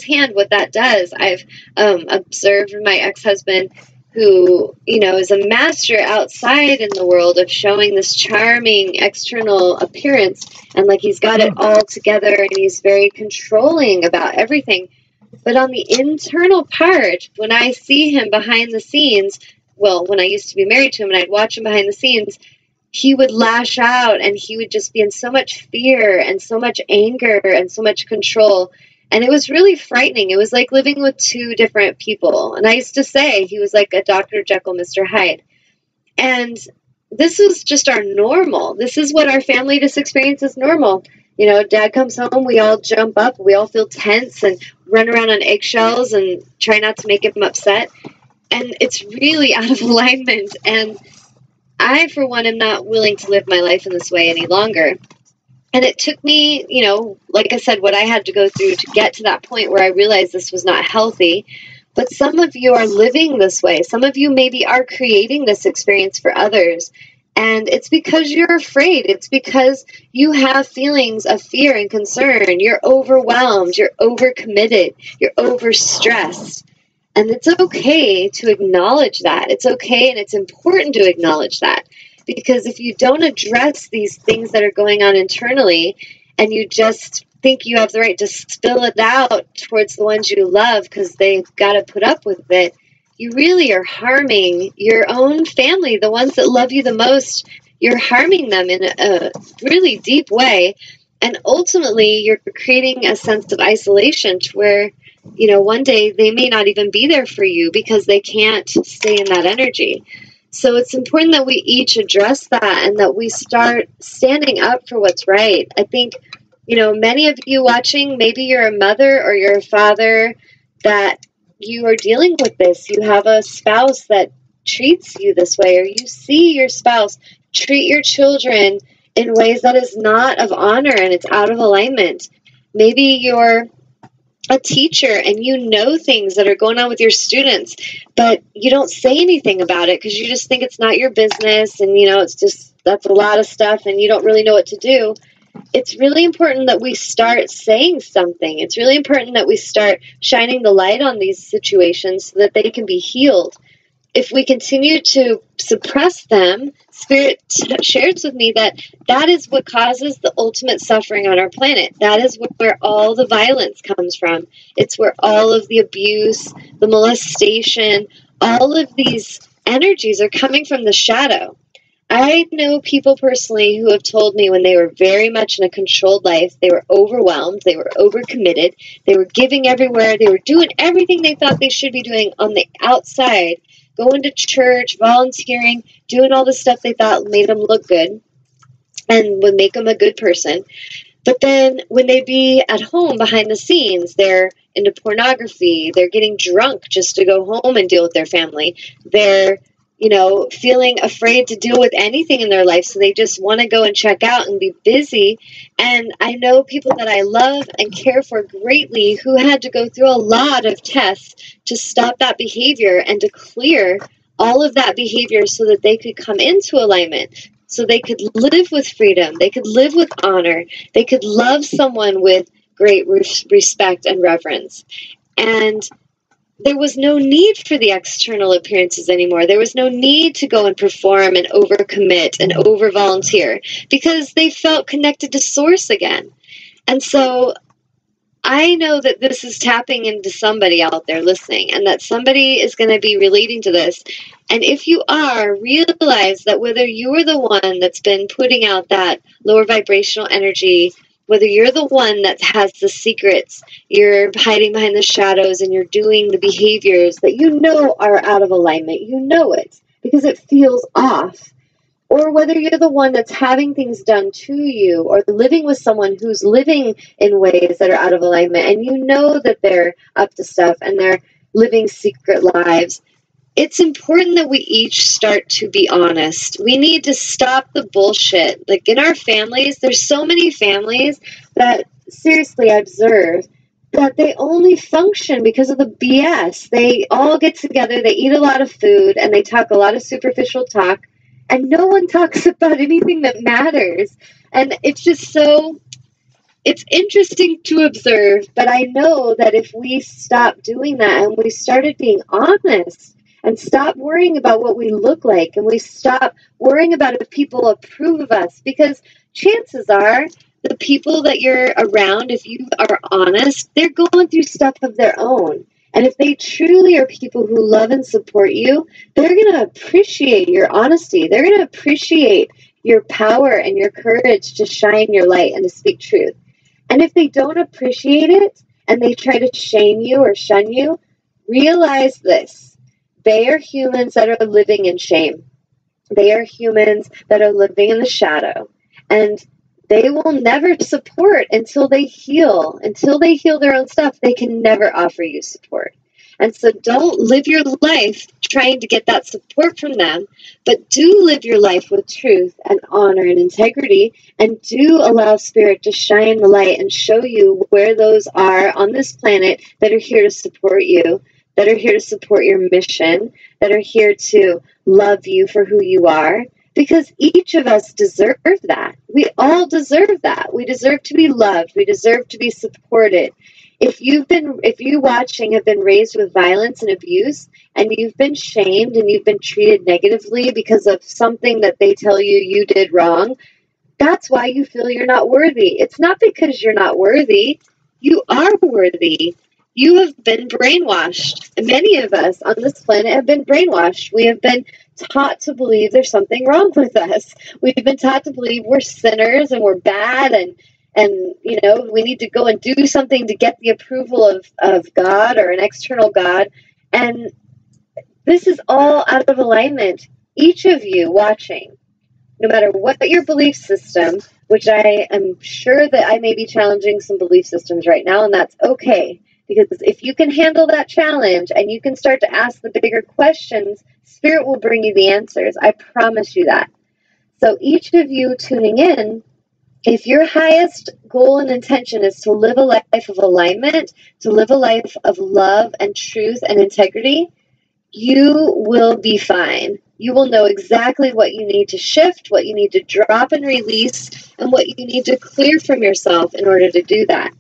firsthand what that does. I've observed my ex-husband, who, you know, is a master outside in the world of showing this charming external appearance, and like he's got it all together, and he's very controlling about everything. But on the internal part, when I see him behind the scenes, well, when I used to be married to him and I'd watch him behind the scenes, he would lash out and he would just be in so much fear and so much anger and so much control. And it was really frightening. It was like living with two different people. And I used to say he was like a Dr. Jekyll, Mr. Hyde. And this is just our normal. This is what our family just experiences normal. You know, Dad comes home, we all jump up, we all feel tense and run around on eggshells and try not to make him upset. And it's really out of alignment. And I, for one, am not willing to live my life in this way any longer. And it took me, you know, like I said, what I had to go through to get to that point where I realized this was not healthy. But some of you are living this way. Some of you maybe are creating this experience for others. And it's because you're afraid. It's because you have feelings of fear and concern. You're overwhelmed. You're overcommitted. You're overstressed. And it's okay to acknowledge that. It's okay and it's important to acknowledge that. Because if you don't address these things that are going on internally and you just think you have the right to spill it out towards the ones you love because they've got to put up with it, you really are harming your own family, the ones that love you the most. You're harming them in a really deep way. And ultimately, you're creating a sense of isolation to where, you know, one day they may not even be there for you because they can't stay in that energy. So it's important that we each address that and that we start standing up for what's right. I think, you know, many of you watching, maybe you're a mother or you're a father that you are dealing with this. You have a spouse that treats you this way, or you see your spouse treat your children in ways that is not of honor and it's out of alignment. Maybe you're a teacher and you know things that are going on with your students, but you don't say anything about it because you just think it's not your business, and you know, it's just, that's a lot of stuff and you don't really know what to do. It's really important that we start saying something. It's really important that we start shining the light on these situations so that they can be healed. If we continue to suppress them, Spirit shares with me that that is what causes the ultimate suffering on our planet. That is where all the violence comes from. It's where all of the abuse, the molestation, all of these energies are coming from the shadow. I know people personally who have told me when they were very much in a controlled life, they were overwhelmed, they were overcommitted, they were giving everywhere, they were doing everything they thought they should be doing on the outside, going to church, volunteering, doing all the stuff they thought made them look good and would make them a good person. But then when they'd be at home behind the scenes, they're into pornography, they're getting drunk just to go home and deal with their family, they're, you know, feeling afraid to deal with anything in their life, so they just want to go and check out and be busy. And I know people that I love and care for greatly who had to go through a lot of tests to stop that behavior and to clear all of that behavior so that they could come into alignment, so they could live with freedom, they could live with honor, they could love someone with great respect and reverence. And there was no need for the external appearances anymore. There was no need to go and perform and overcommit and over-volunteer because they felt connected to Source again. And so I know that this is tapping into somebody out there listening, and that somebody is going to be relating to this. And if you are, realize that whether you are the one that's been putting out that lower vibrational energy, whether you're the one that has the secrets, you're hiding behind the shadows and you're doing the behaviors that you know are out of alignment, you know it because it feels off, or whether you're the one that's having things done to you or living with someone who's living in ways that are out of alignment and you know that they're up to stuff and they're living secret lives, it's important that we each start to be honest. We need to stop the bullshit. Like in our families, there's so many families that seriously I observe that they only function because of the BS. They all get together, they eat a lot of food, and they talk a lot of superficial talk, and no one talks about anything that matters. And it's just so, it's interesting to observe, but I know that if we stop doing that and we started being honest and stop worrying about what we look like and we stop worrying about if people approve of us, because chances are the people that you're around, if you are honest, they're going through stuff of their own. And if they truly are people who love and support you, they're going to appreciate your honesty. They're going to appreciate your power and your courage to shine your light and to speak truth. And if they don't appreciate it and they try to shame you or shun you, realize this. They are humans that are living in shame. They are humans that are living in the shadow. And they will never support until they heal. Until they heal their own stuff, they can never offer you support. And so don't live your life trying to get that support from them, but do live your life with truth and honor and integrity, and do allow Spirit to shine the light and show you where those are on this planet that are here to support you, that are here to support your mission, that are here to love you for who you are, because each of us deserve that. We all deserve that. We deserve to be loved. We deserve to be supported. If you watching have been raised with violence and abuse, and you've been shamed and you've been treated negatively because of something that they tell you you did wrong, that's why you feel you're not worthy. It's not because you're not worthy. You are worthy. You have been brainwashed. Many of us on this planet have been brainwashed. We have been taught to believe there's something wrong with us. We've been taught to believe we're sinners and we're bad, and you know, we need to go and do something to get the approval of God or an external God. And this is all out of alignment. Each of you watching, no matter what your belief system, which I am sure that I may be challenging some belief systems right now, and that's okay. Because if you can handle that challenge and you can start to ask the bigger questions, Spirit will bring you the answers. I promise you that. So each of you tuning in, if your highest goal and intention is to live a life of alignment, to live a life of love and truth and integrity, you will be fine. You will know exactly what you need to shift, what you need to drop and release, and what you need to clear from yourself in order to do that.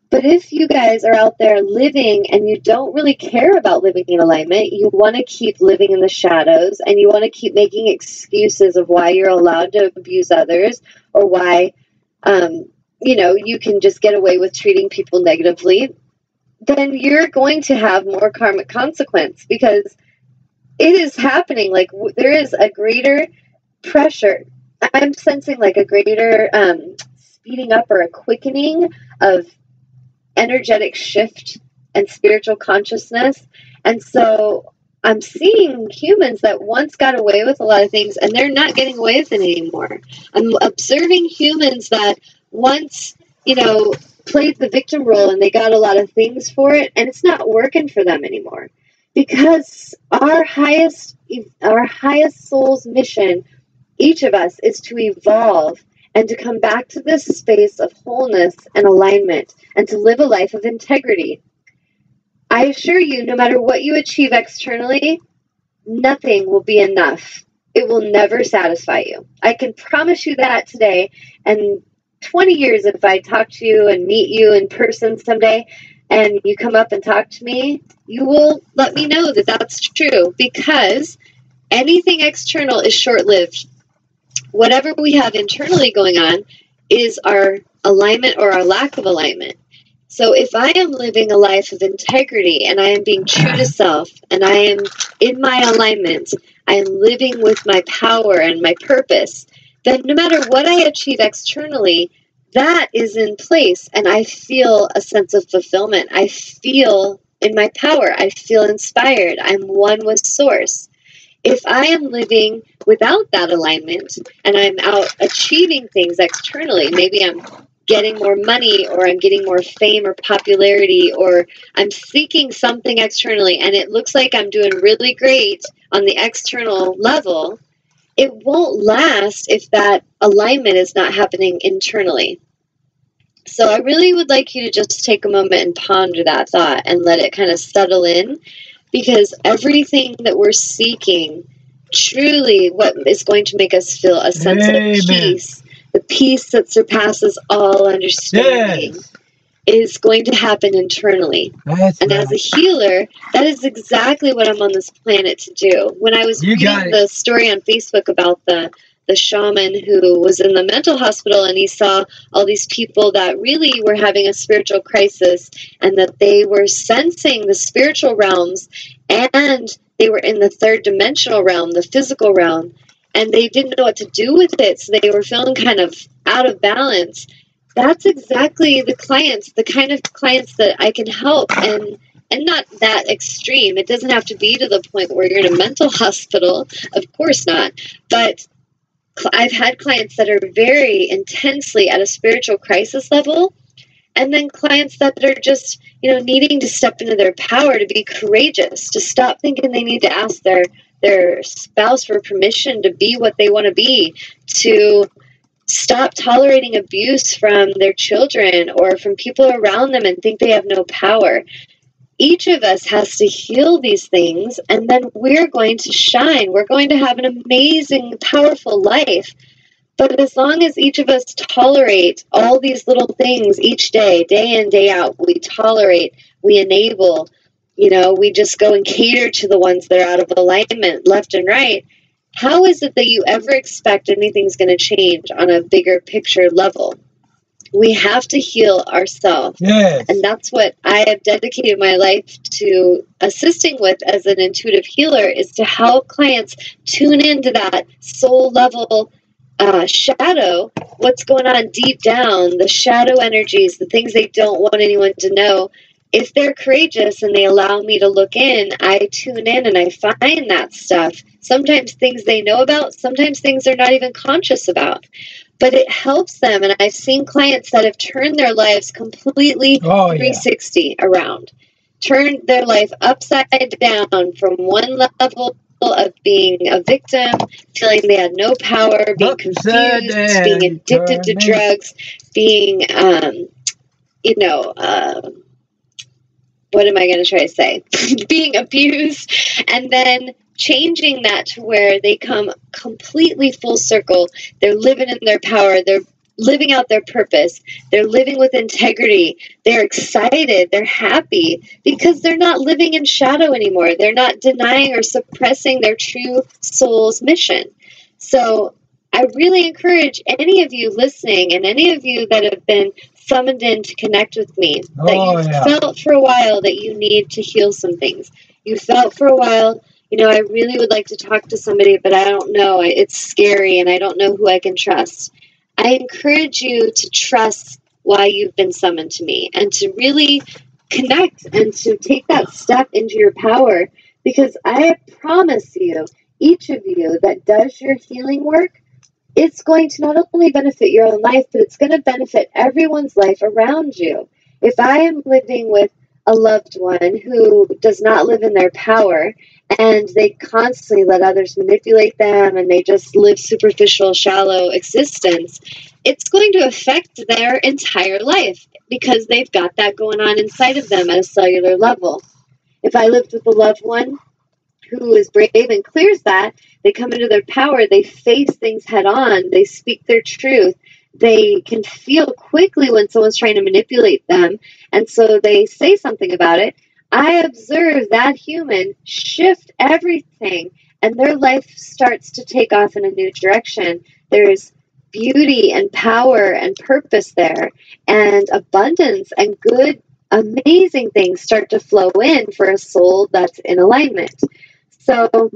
But if you guys are out there living and you don't really care about living in alignment, you want to keep living in the shadows and you want to keep making excuses of why you're allowed to abuse others or why, you can just get away with treating people negatively, then you're going to have more karmic consequence, because it is happening. Like, there is a greater pressure. I'm sensing like a greater speeding up or a quickening of energetic shift and spiritual consciousness. And so I'm seeing humans that once got away with a lot of things and they're not getting away with it anymore. I'm observing humans that once, played the victim role and they got a lot of things for it, and it's not working for them anymore. Because our highest soul's mission, each of us, is to evolve and to come back to this space of wholeness and alignment, and to live a life of integrity. I assure you, no matter what you achieve externally, nothing will be enough. It will never satisfy you. I can promise you that today. And 20 years, if I talk to you and meet you in person someday, and you come up and talk to me, you will let me know that that's true, because anything external is short-lived. Whatever we have internally going on is our alignment or our lack of alignment. So if I am living a life of integrity and I am being true to self and I am in my alignment, I am living with my power and my purpose, then no matter what I achieve externally, that is in place and I feel a sense of fulfillment. I feel in my power. I feel inspired. I'm one with Source. If I am living without that alignment and I'm out achieving things externally, maybe I'm getting more money or I'm getting more fame or popularity, or I'm seeking something externally and it looks like I'm doing really great on the external level, it won't last if that alignment is not happening internally. So I really would like you to just take a moment and ponder that thought and let it kind of settle in. Because everything that we're seeking, truly what is going to make us feel a sense of peace, the peace that surpasses all understanding is going to happen internally. And as a healer, that is exactly what I'm on this planet to do. When I was reading the story on Facebook about the shaman who was in the mental hospital, and he saw all these people that really were having a spiritual crisis, and that they were sensing the spiritual realms, and they were in the third dimensional realm, the physical realm, and they didn't know what to do with it, so they were feeling kind of out of balance. That's exactly the kind of clients that I can help, and not that extreme. It doesn't have to be to the point where you're in a mental hospital, of course not, but I've had clients that are very intensely at a spiritual crisis level, and then clients that are just, needing to step into their power, to be courageous, to stop thinking they need to ask their spouse for permission to be what they want to be, to stop tolerating abuse from their children or from people around them and think they have no power. Each of us has to heal these things, and then we're going to shine. We're going to have an amazing, powerful life. But as long as each of us tolerate all these little things each day, day in, day out, we tolerate, we enable, we just go and cater to the ones that are out of alignment, left and right, how is it that you ever expect anything's going to change on a bigger picture level? We have to heal ourselves. Yes. And that's what I have dedicated my life to assisting with as an intuitive healer, is to help clients tune into that soul level shadow, what's going on deep down, the shadow energies, the things they don't want anyone to know. If they're courageous and they allow me to look in, I tune in and I find that stuff. Sometimes things they know about, sometimes things they're not even conscious about. But it helps them, and I've seen clients that have turned their lives completely 360 around. Turned their life upside down from one level of being a victim, feeling they had no power, being confused, being addicted to drugs, being, what am I going to try to say? Being abused, and then changing that to where they come completely full circle. They're living in their power. They're living out their purpose. They're living with integrity. They're excited. They're happy because they're not living in shadow anymore. They're not denying or suppressing their true soul's mission. So I really encourage any of you listening and any of you that have been summoned in to connect with me, that you felt for a while that you need to heal some things. You felt for a while, I really would like to talk to somebody, but I don't know. It's scary and I don't know who I can trust. I encourage you to trust why you've been summoned to me and to really connect and to take that step into your power, because I promise you, each of you that does your healing work, it's going to not only benefit your own life, but it's going to benefit everyone's life around you. If I am living with a loved one who does not live in their power, and they constantly let others manipulate them, and they just live superficial, shallow existence, it's going to affect their entire life because they've got that going on inside of them at a cellular level. If I lived with a loved one who is brave and clears that, they come into their power, they face things head on, they speak their truth, they can feel quickly when someone's trying to manipulate them, and so they say something about it. I observe that human shift everything, and their life starts to take off in a new direction. There's beauty and power and purpose there, and abundance and good, amazing things start to flow in for a soul that's in alignment. So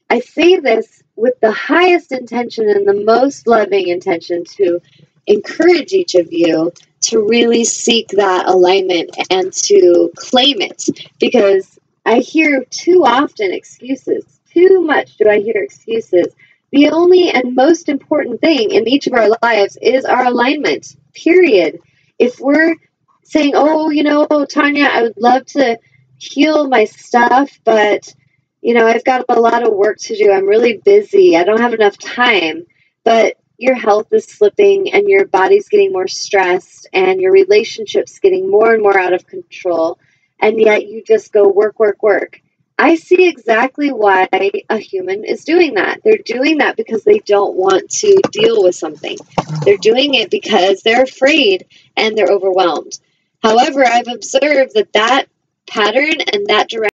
I say this with the highest intention and the most loving intention to encourage each of you to really seek that alignment and to claim it, because I hear too often excuses. Too much do I hear excuses. The only and most important thing in each of our lives is our alignment, period. If we're saying, Tanya, I would love to heal my stuff, but I've got a lot of work to do. I'm really busy. I don't have enough time. But your health is slipping and your body's getting more stressed and your relationship's getting more and more out of control. And yet you just go work, work, work. I see exactly why a human is doing that. They're doing that because they don't want to deal with something. They're doing it because they're afraid and they're overwhelmed. However, I've observed that pattern and that direction